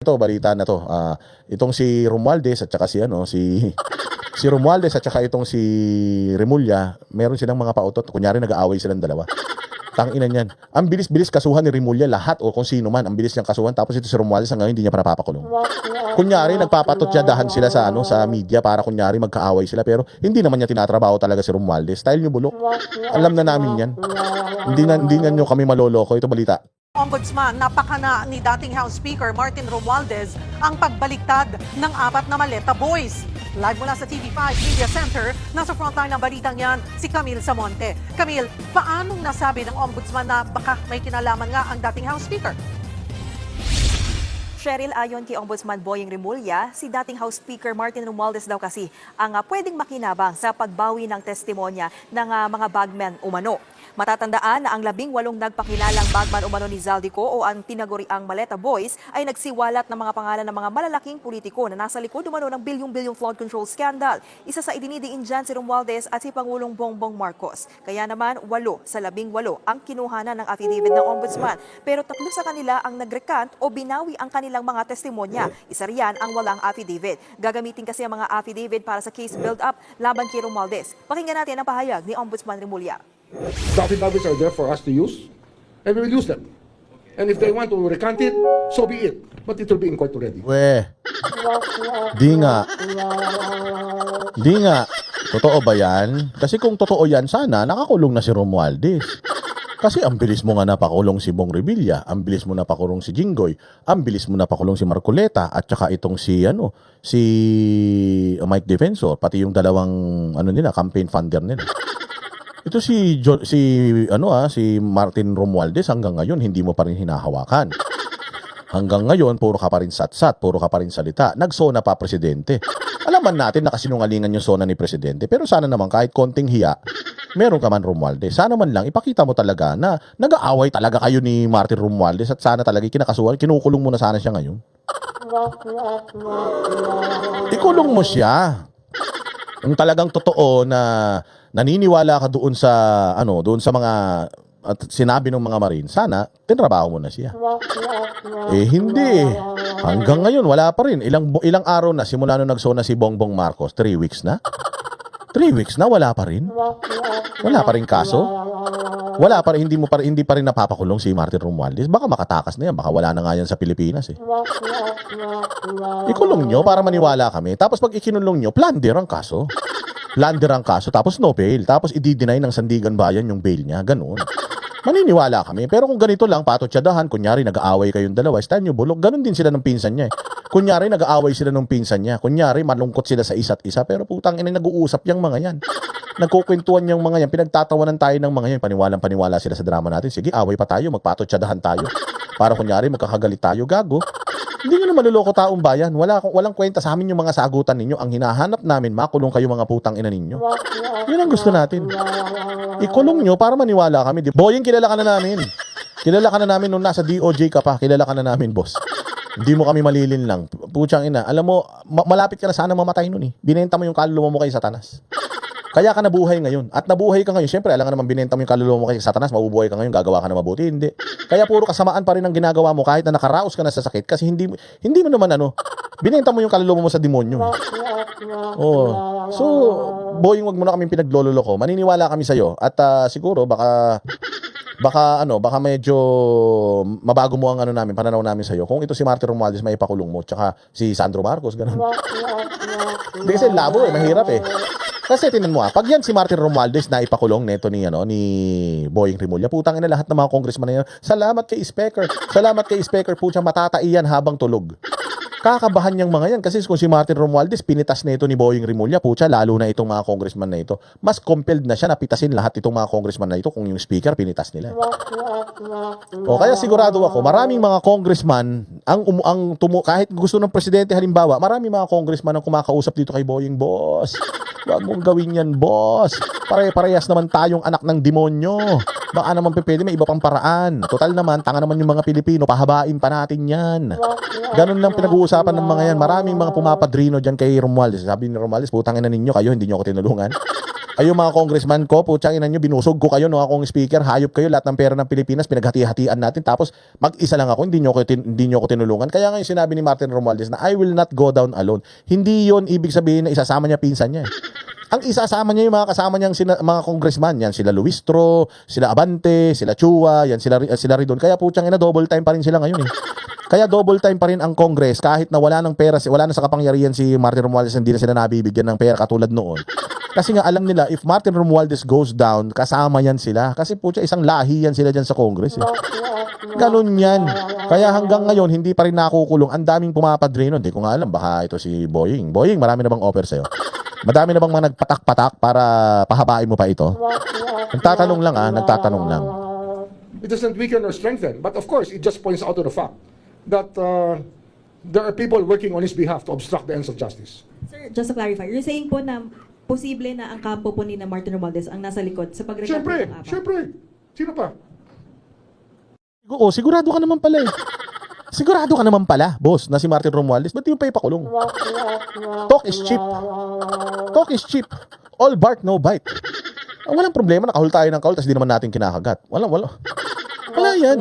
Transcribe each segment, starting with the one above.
Ito, balita na to. Itong si Romualdez at saka si Romualdez at saka itong si Remulla, meron silang mga pautot. Kunyari nag-aaway silang dalawa. Tangina niyan. Ang bilis-bilis kasuhan ni Remulla lahat o kung sino man, ang bilis niyang kasuhan. Tapos ito si Romualdez hanggang hindi niya pa napapakulong. Kunyari nagpapatot-yadahan sila sa media para kunyari magkaaway sila, pero hindi naman niya tinatrabaho talaga si Romualdez. Style niyo bulok. Alam na namin 'yan. Hindi na niyo kami maloloko. Ito balita. Ombudsman, napakana ni dating House Speaker Martin Romualdez ang pagbaliktad ng 4 na maleta boys. Live mula sa TV5 Media Center, nasa frontline ng balitang yan si Camille Samonte. Camille, paanong nasabi ng Ombudsman na baka may kinalaman nga ang dating House Speaker? Cheryl, ayon kay Ombudsman Boying Remulla, si dating House Speaker Martin Romualdez daw kasi ang pwedeng makinabang sa pagbawi ng testimonya ng mga bagman umano. Matatandaan na ang 18 nagpakilalang bagman umano ni Zaldico o ang tinaguriang Maleta Boys ay nagsiwalat ng mga pangalan ng mga malalaking politiko na nasa likod umano ng bilyong-bilyong flood control scandal. Isa sa idinidiin dyan si Romualdez at si Pangulong Bongbong Marcos. Kaya naman 8 sa 18 ang kinuhanan ng affidavit ng Ombudsman. Pero 3 sa kanila ang nagrecant o binawi ang kanilang mga testimonya. Isa riyan ang walang affidavit. Gagamitin kasi ang mga affidavit para sa case build-up laban kay Romualdez. Pakinggan natin ang pahayag ni Ombudsman Remulla. The affidavits are there for us to use, and we will use them. And if they want to recant it, so be it. But it will be in court already. Di nga. Totoo ba yan? Kasi kung totoo yan, sana nakakulong na si Romualdez. Kasi ang bilis mo nga napakulong si Bong Revilla, ang bilis mo napakulong si Jinggoy, ang bilis mo napakulong si Marcoleta, at saka itong si Mike Defensor, pati yung dalawang campaign funder nila. Ito si Martin Romualdez hanggang ngayon hindi mo pa rin hinahawakan. Hanggang ngayon puro ka pa rin satsat, puro ka pa rin salita. Nagsona pa presidente. Alaman natin na kasinungalingan yung sona ni presidente, pero sana naman kahit konting hiya, meron ka man Romualdez. Sana man lang ipakita mo talaga na nag-aaway talaga kayo ni Martin Romualdez at sana talaga kinakasuhan, kinukulong mo na sana siya ngayon. Ikulong mo siya. Kung talagang totoo na naniniwala ka doon sa mga at sinabi ng mga Marine, sana tinrabaho mo na siya. Hindi. Hanggang ngayon wala pa rin. Ilang araw na simula nung nagsona si Bongbong Marcos, 3 weeks na. 3 weeks na wala pa rin. Wala pa rin kaso. Wala pa rin, hindi pa rin napapakulong si Martin Romualdez. Baka makatakas na yan, baka wala na nga yan sa Pilipinas eh. Ikulong nyo para maniwala kami. Tapos pag ikinulong nyo, plunder ang kaso. Plunder ang kaso, tapos no bail. Tapos i-deny ng Sandigan Bayan yung bail niya. Ganun. Maniniwala kami. Pero kung ganito lang, patot-syadahan, kunyari nag-aaway kayong dalawa, style nyo bulok, ganun din sila ng pinsan niya eh. Kunyari nag-aaway sila ng pinsan niya. Kunyari malungkot sila sa isa't isa, pero putang ina nag-uusap yung mga yan. Nagkukwentuhan yung mga yan, pinagtatawanan tayo ng mga yan. Paniwalang-paniwala sila sa drama natin. Sige, away pa tayo, magpatot-syadahan tayo. Para kunyari magkakagalit tayo, gago. Hindi nyo na maluloko taong bayan. Walang kwenta sa amin yung mga sagutan ninyo. Ang hinahanap namin, makulong kayo mga putang ina ninyo. Yun ang gusto natin. Ikulong nyo para maniwala kami. Boying, kilala ka na namin. Kilala ka na namin nung nasa DOJ ka pa. Kilala ka na namin, boss. Hindi mo kami malilin lang. Putsang ina. Alam mo, malapit ka na sana mamatay nun eh. Binenta mo yung kaluluwa mo kay Satanas. Kaya ka nabuhay ngayon. At nabuhay ka ngayon. Siyempre, alam ka naman binenta mo yung kaluluwa mo kay Satanas, mabubuhay ka ngayon, gagawa ka na mabuti. Hindi. Kaya puro kasamaan pa rin ang ginagawa mo kahit na nakaraos ka na sa sakit kasi hindi mo naman binenta mo yung kaluluwa mo sa demonyo. Oh. So, Boying, wag mo na kaming pinaglololoko. Maniniwala kami sa iyo at siguro baka medyo mabago mo ang namin, pananaw namin sa iyo. Kung ito si Martin Romualdez, may ipakulong mo, tsaka si Sandro Marcos, ganun. Hindi kasi labo mahirap eh. Kasi tinan mo pag yan si Martin Romualdez na ipakulong neto ni Boying Remulla, putang ina lahat ng mga congressman na yan. Salamat kay Speaker. Salamat kay Speaker, putang matataiyan habang tulog. Kakabahan niyang mga yan kasi kung si Martin Romualdez pinitas na ito ni Boying Remulla, pucha, lalo na itong mga congressman na ito. Mas compelled na siya na pitasin lahat itong mga congressman na ito kung yung speaker pinitas nila. O kaya sigurado ako, maraming mga congressman kahit gusto ng presidente halimbawa, maraming mga congressman ang kumakausap dito kay Boying, boss. Huwag mong gawin yan, boss. Pare-parehas naman tayong anak ng demonyo. Baka naman pwede may iba pang paraan. Total naman, tanga naman yung mga Pilipino, pahabain pa natin yan. Ganun lang pinag-uusapan ng mga yan. Maraming mga pumapadrino dyan kay Romualdez. Sabi ni Romualdez, putangin na ninyo kayo, hindi nyo ako tinulungan. Ay, yung mga congressman ko, putsang ina nyo, binusog ko kayo, no, akong speaker, hayop kayo, lahat ng pera ng Pilipinas, pinaghati-hatian natin, tapos mag-isa lang ako, hindi nyo ko tinulungan. Kaya nga yung sinabi ni Martin Romualdez na I will not go down alone. Hindi yon ibig sabihin na isasama niya pinsan niya. Ang isasama niya yung mga kasama niyang mga congressman, yan sila Luistro, sila Abante, sila Chua, yan sila Ridon. Kaya putsang ina, double time pa rin sila ngayon eh. Kaya double time pa rin ang Congress kahit na wala ng pera, wala na sa kapangyarihan si Martin Romualdez, hindi na sila nabibigyan ng pera katulad noon. Kasi nga alam nila if Martin Romualdez goes down, kasama yan sila. Kasi putya isang lahi yan sila dyan sa Congress. Eh. Ganun yan. Kaya hanggang ngayon hindi pa rin nakukulong. Ang daming pumapadrino. Hindi ko nga alam baka ito si Boying. Boying, marami na bang offer sa'yo? Madami na bang mga nagpatak-patak para pahabain mo pa ito? Nagtatanong lang nagtatanong lang. It doesn't weaken or strengthen. But of course, it just points out to the fact that there are people working on his behalf to obstruct the ends of justice. Sir, just to clarify, you're saying po na posible na ang kampo po ni na Martin Romualdez ang nasa likod sa pagrekanto Siyempre, ng apat? siyempre. Sino pa? Oo, sigurado ka naman pala eh. Sigurado ka naman pala, boss, na si Martin Romualdez. Ba't di mo pa ipakulong? Talk is cheap. Talk is cheap. All bark, no bite. Walang problema, nakahul tayo ng kahul, tapos di naman natin kinakagat. Wala yan.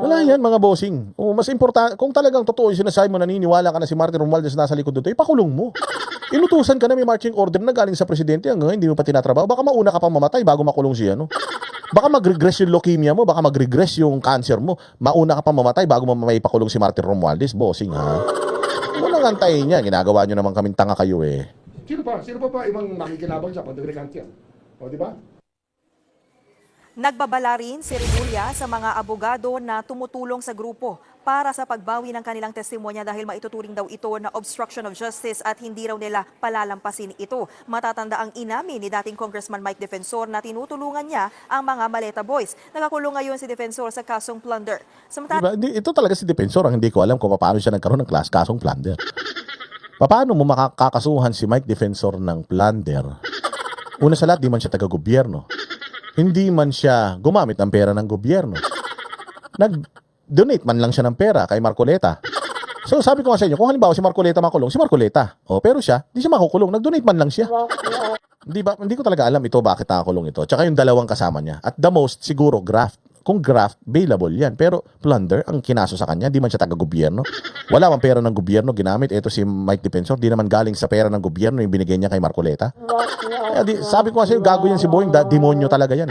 Wala yan, mga bossing. O, mas importante, kung talagang totoo yung sinasabi mo, naniniwala ka na si Martin Romualdez nasa likod doon, ipakulong mo. Inutusan ka na may marching order na galing sa presidente hanggang hindi mo pa tinatrabaho. Baka mauna ka pang mamatay bago makulong siya, no? Baka mag-regress yung leukemia mo, baka mag-regress yung cancer mo. Mauna ka pang mamatay bago mo maipakulong si Martin Romualdez, bossing, ha? Muna nga antayin yan. Ginagawa nyo naman kaming tanga kayo, eh. Sino pa? Sino pa ibang nakikinabang siya pag nag-recant yan? O, di ba? Nagbabala rin si Remulla sa mga abogado na tumutulong sa grupo para sa pagbawi ng kanilang testimonya dahil maituturing daw ito na obstruction of justice at hindi raw nila palalampasin ito. Matatanda ang inamin ni dating Congressman Mike Defensor na tinutulungan niya ang mga Maleta Boys. Nakakulong ngayon si Defensor sa kasong plunder. Diba? Ito talaga si Defensor ang hindi ko alam kung paano siya nagkaroon ng kasong plunder. Paano mo makakasuhan si Mike Defensor ng plunder? Una sa lahat, di man siya taga-gobyerno. Hindi man siya gumamit ng pera ng gobyerno. Nag-donate man lang siya ng pera kay Marcoleta. So sabi ko nga sa inyo, kung halimbawa si Marcoleta makulong, si Marcoleta. O pero siya, di siya makukulong. Nag-donate man lang siya. Hindi ko talaga alam ito bakit nakakulong ito. Tsaka yung dalawang kasama niya. At the most, siguro graft. Kung graft, bailable yan. Pero plunder, ang kinaso sa kanya, di man siya taga-gobyerno. Wala man pera ng gobyerno ginamit. Ito si Mike Defensor, di naman galing sa pera ng gobyerno yung binigay niya kay Marcoleta. Kaya sabi ko kasi, gago yan si Boying, demonyo talaga yan.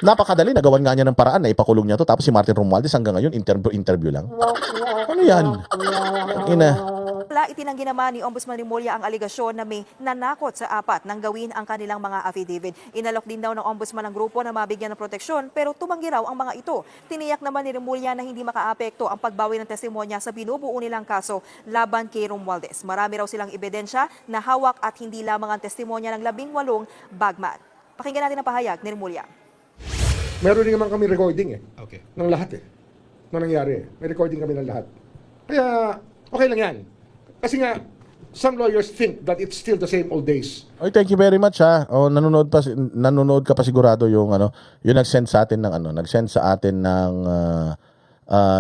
Napakadali, nagawan nga niya ng paraan na ipakulong niya to. Tapos si Martin Romualdez hanggang ngayon, interview lang. Ano yan? Ina. Itinanggi naman ni Ombudsman Remulla ang aligasyon na may nanakot sa apat nang gawin ang kanilang mga affidavit. Inalok din daw ng Ombudsman ang grupo na mabigyan ng proteksyon pero tumanggi raw ang mga ito. Tiniyak naman ni Remulla na hindi makaapekto ang pagbawi ng testimonya sa binubuo nilang kaso laban kay Romualdez. Marami raw silang ebidensya na hawak at hindi lamang ang testimonya ng 18 bagman. Pakinggan natin ang pahayag ni Remulla. Meron din naman kami recording Okay. ng lahat na nangyari. May recording kami ng lahat. Kaya, okay lang yan. Kasi nga, some lawyers think that it's still the same old days. Oy, thank you very much ha. Oh, nanonood ka pa sigurado yung yung nag-send sa atin ng nag-send sa atin ng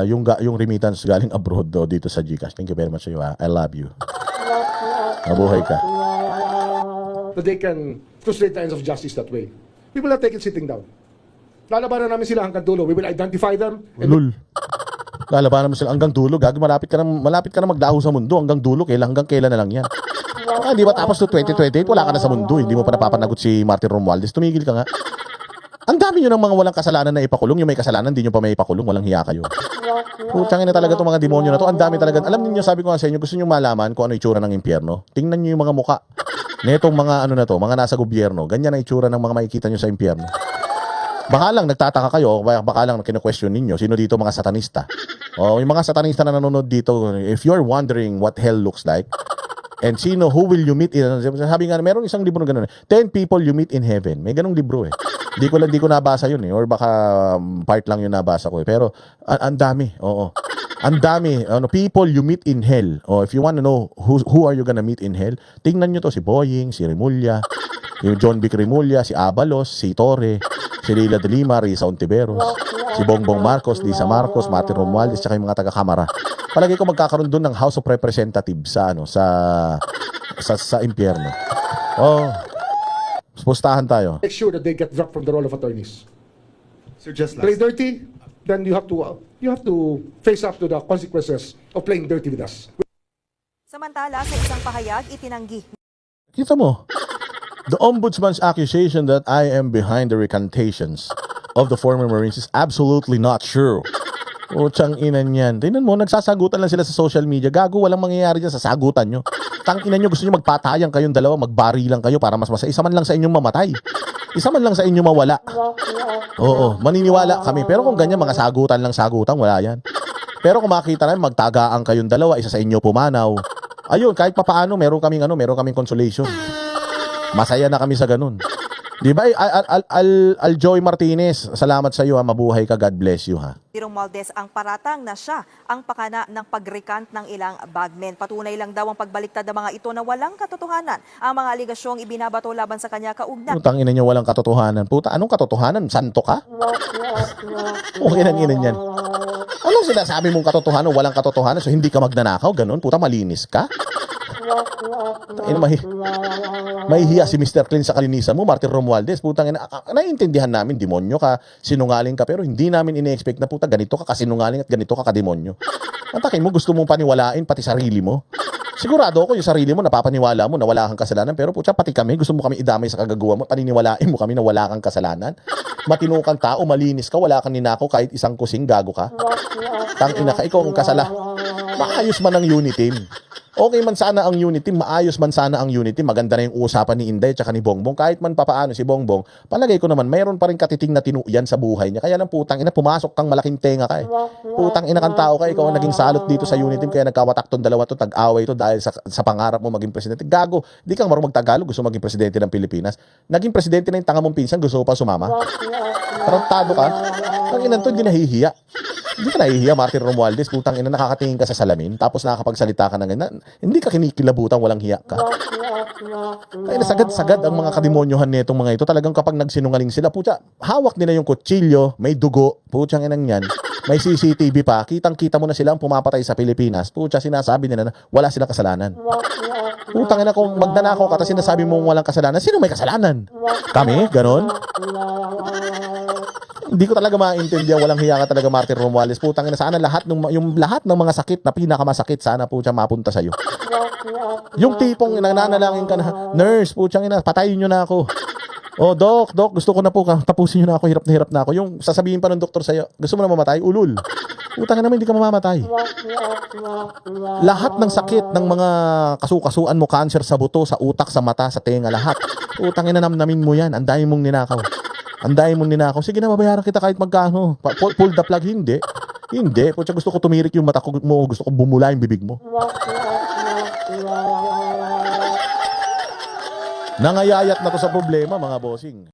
yung remittance galing abroad dito sa GCash. Thank you very much ha. I love you. Mabuhay ka. That they can frustrate the ends of justice that way. We will not take it sitting down. Lalabanan namin sila hanggang dulo. We will identify them. Lul. Lalabanan mo sila hanggang dulo. Gag, malapit ka na magdaho sa mundo hanggang dulo. Hanggang kailan na lang yan. Di ba tapos to 2028, wala ka na sa mundo. Hindi mo pa napapanagot si Martin Romualdez. Tumigil ka nga. Ang dami nyo ng mga walang kasalanan na ipakulong. Yung may kasalanan, hindi nyo pa may ipakulong. Walang hiya kayo. Putangin na talaga itong mga demonyo na to. Ang dami talaga. Alam niyo, sabi ko nga sa inyo, gusto niyo malaman kung ano itsura ng impyerno? Tingnan niyo yung mga muka. Netong mga mga nasa gobyerno. Ganyan ang itsura ng mga makikita niyo sa impyerno. Baka lang nagtataka kayo, baka lang kinu-question ninyo, sino dito mga satanista? O, yung mga satanista na nanonood dito, if you're wondering what hell looks like, and who will you meet in, sabi nga, meron isang libro na gano'n, 10 people you meet in heaven. May ganong libro eh. Hindi ko nabasa yun eh, or baka part lang yung nabasa ko eh. Pero, ang dami, oo. Ang dami, people you meet in hell. O, if you want to know who are you gonna meet in hell, tingnan nyo to, si Boying, si Remulla, yung John Vic Remulla, si Abalos, si Torre, si Leila de Lima, Risa Ontiveros, si Bongbong Marcos, Lisa Marcos, Martin Romualdez, tsaka yung mga taga-kamara. Palagi ko magkakaroon doon ng House of Representatives sa impyerno. Oh, Pustahan tayo. make sure that they get dropped from the role of attorneys. Sir, just Play last. dirty, then you have to face up to the consequences of playing dirty with us. Samantala, sa isang pahayag, itinanggi Kita mo, the ombudsman's accusation that I am behind the recantations of the former Marines is absolutely not true. Utsang inan yan. Tingnan mo, nagsasagutan lang sila sa social media. Gago, walang mangyayari dyan sa sagutan nyo. Tang ina nyo, gusto nyo magpatayan kayong dalawa, magbari lang kayo para mas isa man lang sa inyong mamatay. Isa man lang sa inyong mawala. Oo, maniniwala kami. Pero kung ganyan, mga sagutan lang sagutan, wala yan. Pero kung makita namin, magtagaan kayong dalawa, isa sa inyo pumanaw. Ayun, kahit papaano, meron kaming consolation. Masaya na kami sa ganun. Di ba? Aljoy Martinez, salamat sa iyo ha. Mabuhay ka. God bless you ha. Romualdez ang paratang na siya ang pakana ng pag-recant ng ilang bagmen. Patunay lang daw ang pagbaliktad ng mga ito na walang katotohanan. Ang mga aligasyong ibinabato laban sa kanya kaugnay. Putang ina nyo, walang katotohanan. Puta, anong katotohanan? Santo ka? Okay nang ina niyan. Anong sinasabi mong katotohanan? Walang katotohanan. So hindi ka magnanakaw? Ganon? Puta, malinis ka? Mahihiya si Mr. Clean sa kalinisan mo, Martin Romualdez. Putang ina, naiintindihan namin, demonyo ka, sinungaling ka, pero hindi namin ine-expect na puta, ganito ka kasinungaling at ganito ka kademonyo. Antakin mo, gusto mong paniwalain pati sarili mo. Sigurado ako yung sarili mo, napapaniwala mo na wala kang kasalanan, pero putya, pati kami, gusto mo kami idamay sa kagagawa mo, paniniwalain mo kami na wala kang kasalanan. Matino kang tao, malinis ka, wala kang ninako kahit isang kusing, gago ka. Tangina ka, ikaw ang kasala. Maayos man ang unit team. Okay man sana ang unit team, maayos man sana ang unit team, maganda na yung usapan ni Inday at ni Bongbong. Kahit man papaano si Bongbong, palagay ko naman, mayroon pa rin katiting na tinuyan sa buhay niya. Kaya lang putang ina, pumasok kang malaking tenga ka eh. Putang ina kang tao ka, ikaw ang naging salot dito sa unit team, kaya nagkawatak tong dalawa to, tag-away to dahil sa pangarap mo maging presidente. Gago, di kang marunong magtagalog, gusto maging presidente ng Pilipinas. Naging presidente na yung tanga mong pinsan, gusto mo pa sumama. Tarantado ka. Ang inan to, hindi nahihiya. Hindi ka nahihiya, Martin Romualdez. Putang ina, nakakatingin ka sa salamin, tapos nakakapagsalita ka ng ganyan. Hindi ka kinikilabutan, walang hiya ka. Kaya sagad-sagad ang mga kademonyohan nitong mga ito. Talagang kapag nagsinungaling sila, putya, hawak nila yung kutsilyo, may dugo, putyang inang yan. May CCTV pa, kitang-kita mo na sila ang pumapatay sa Pilipinas. Putya, sinasabi nila na wala silang kasalanan. Putang ina, kung magnanakaw ka, sinasabi mong walang kasalanan, sino may kasalanan? Kami? Ganon? Hindi ko talaga maintindihan, walang hiya ka talaga, Martin Romualdez. Putang ina, sana lahat ng mga sakit na pinakamasakit, sana putya mapunta sa'yo. Yung tipong nananalangin ka na, nurse, putyang ina, patayin nyo na ako. Oh, doc, gusto ko na po, tapusin nyo na ako, hirap na ako. Yung sasabihin pa ng doktor sa'yo, gusto mo na mamatay? Ulul. Putang ina naman, hindi ka mamamatay. Lahat ng sakit ng mga kasukasuan mo, cancer sa buto, sa utak, sa mata, sa tenga, lahat. Putang ina, namnamin mo yan, andayin mong ninakaw. Andayin mong ninakaw. Sige na, babayaran kita kahit magkano. Pull the plug, hindi. Hindi. Putya, gusto ko tumirik yung mata ko mo, gusto ko bumula yung bibig mo. Nangayayat na to sa problema, mga bossing.